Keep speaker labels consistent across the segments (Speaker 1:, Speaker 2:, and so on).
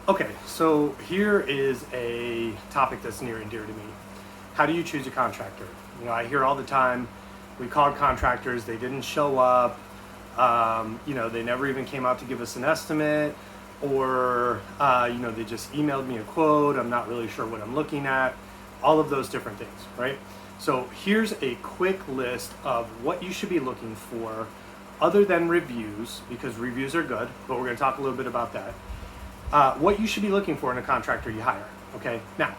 Speaker 1: Okay, so here is a topic that's near and dear to me. How do you choose a contractor? I hear all the time, we called contractors, they didn't show up, they never even came out to give us an estimate, or, they just emailed me a quote, I'm not really sure what I'm looking at, all of those different things, right? So here's a quick list of what you should be looking for other than reviews, because reviews are good, but we're gonna talk a little bit about that. What you should be looking for in a contractor you hire. Okay, now,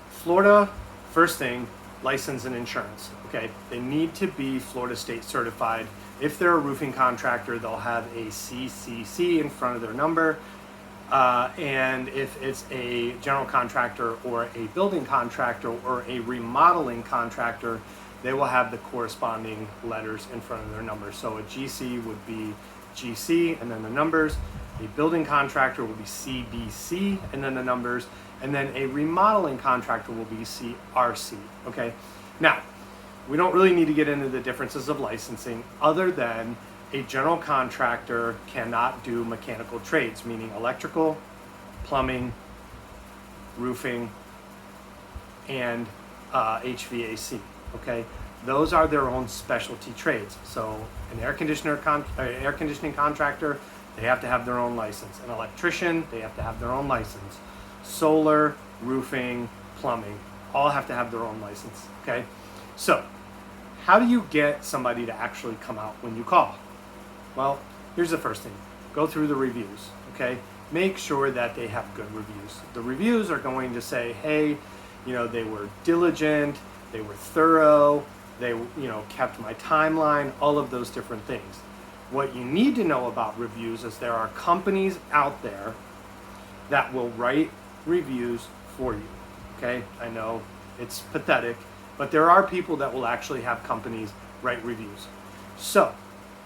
Speaker 1: Florida, first thing, license and insurance. Okay, they need to be Florida State certified. If they're a roofing contractor, they'll have a CCC in front of their number. And if it's a general contractor or a building contractor or a remodeling contractor, they will have the corresponding letters in front of their number. So a GC would be GC and then the numbers. A building contractor will be CBC and then the numbers, and then a remodeling contractor will be CRC, okay? Now, we don't really need to get into the differences of licensing other than a general contractor cannot do mechanical trades, meaning electrical, plumbing, roofing, and HVAC, okay? Those are their own specialty trades. So an air conditioning contractor, they have to have their own license. An electrician, they have to have their own license. Solar, roofing, plumbing, all have to have their own license, okay? So, how do you get somebody to actually come out when you call? Well, here's the first thing. Go through the reviews, okay? Make sure that they have good reviews. The reviews are going to say, hey, they were diligent, they were thorough, they, kept my timeline, all of those different things. What you need to know about reviews is there are companies out there that will write reviews for you, okay? I know it's pathetic, but there are people that will actually have companies write reviews. So,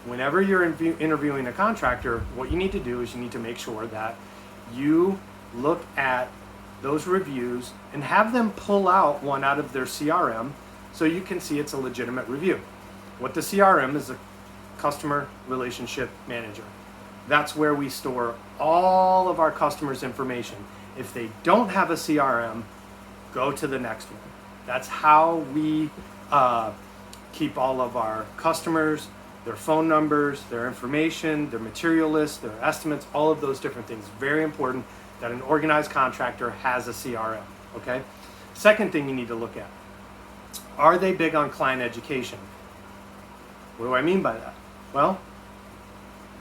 Speaker 1: whenever you're interviewing a contractor, what you need to do is you need to make sure that you look at those reviews and have them pull out one out of their CRM so you can see it's a legitimate review. What the CRM is, a customer relationship manager. That's where we store all of our customers' information. If they don't have a CRM, go to the next one. That's how we keep all of our customers, their phone numbers, their information, their material list, their estimates, all of those different things. Very important that an organized contractor has a CRM, okay? Second thing you need to look at, are they big on client education? What do I mean by that? Well,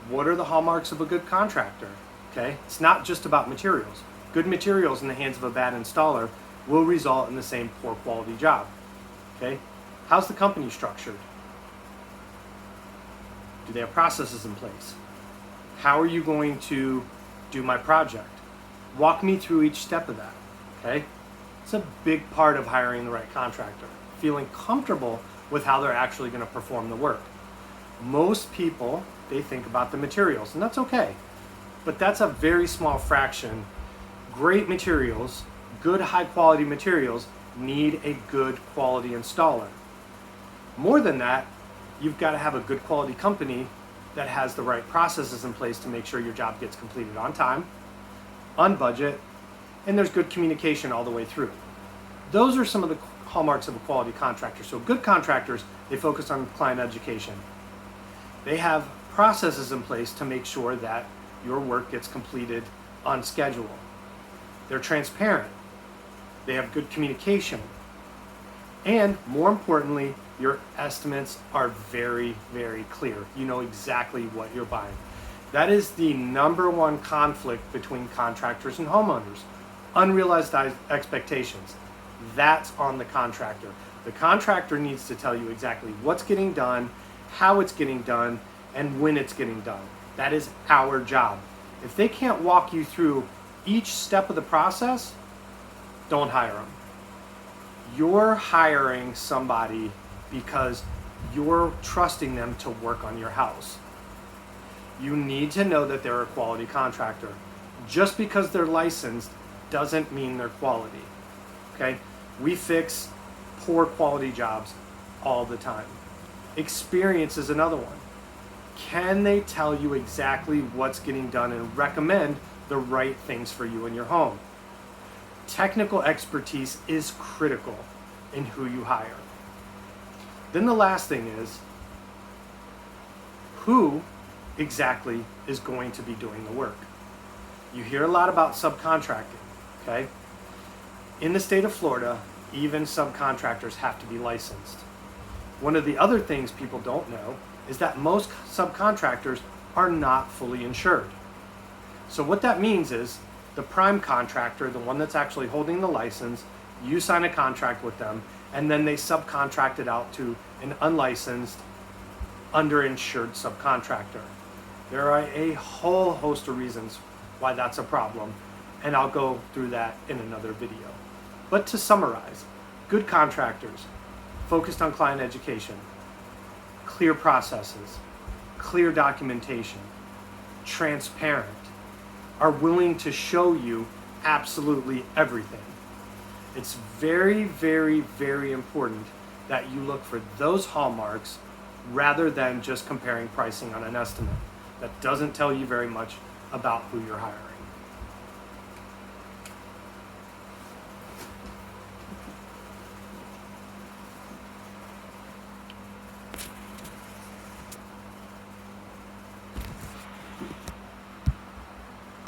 Speaker 1: what are the hallmarks of a good contractor? Okay, it's not just about materials. Good materials in the hands of a bad installer will result in the same poor quality job. Okay, how's the company structured? Do they have processes in place? How are you going to do my project? Walk me through each step of that. Okay, it's a big part of hiring the right contractor. Feeling comfortable with how they're actually going to perform the work. Most people, they think about the materials, and that's okay. But that's a very small fraction. Great materials, good high quality materials, need a good quality installer. More than that, you've got to have a good quality company that has the right processes in place to make sure your job gets completed on time, on budget, and there's good communication all the way through. Those are some of the hallmarks of a quality contractor. So good contractors, they focus on client education. They have processes in place to make sure that your work gets completed on schedule. They're transparent. They have good communication. And more importantly, your estimates are very, very clear. You know exactly what you're buying. That is the number one conflict between contractors and homeowners. Unrealized expectations. That's on the contractor. The contractor needs to tell you exactly what's getting done, how it's getting done, and when it's getting done. That is our job. If they can't walk you through each step of the process, don't hire them. You're hiring somebody because you're trusting them to work on your house. You need to know that they're a quality contractor. Just because they're licensed doesn't mean they're quality. Okay? We fix poor quality jobs all the time. Experience is another one. Can they tell you exactly what's getting done and recommend the right things for you in your home. Technical expertise is critical in who you hire. Then the last thing is, who exactly is going to be doing the work? You hear a lot about subcontracting, okay? In the state of Florida, even subcontractors have to be licensed. One of the other things people don't know is that most subcontractors are not fully insured. So what that means is the prime contractor, the one that's actually holding the license, you sign a contract with them, and then they subcontract it out to an unlicensed, underinsured subcontractor. There are a whole host of reasons why that's a problem, and I'll go through that in another video. But to summarize, good contractors focused on client education, clear processes, clear documentation, transparent, are willing to show you absolutely everything. It's very, very, very important that you look for those hallmarks rather than just comparing pricing on an estimate. That doesn't tell you very much about who you're hiring.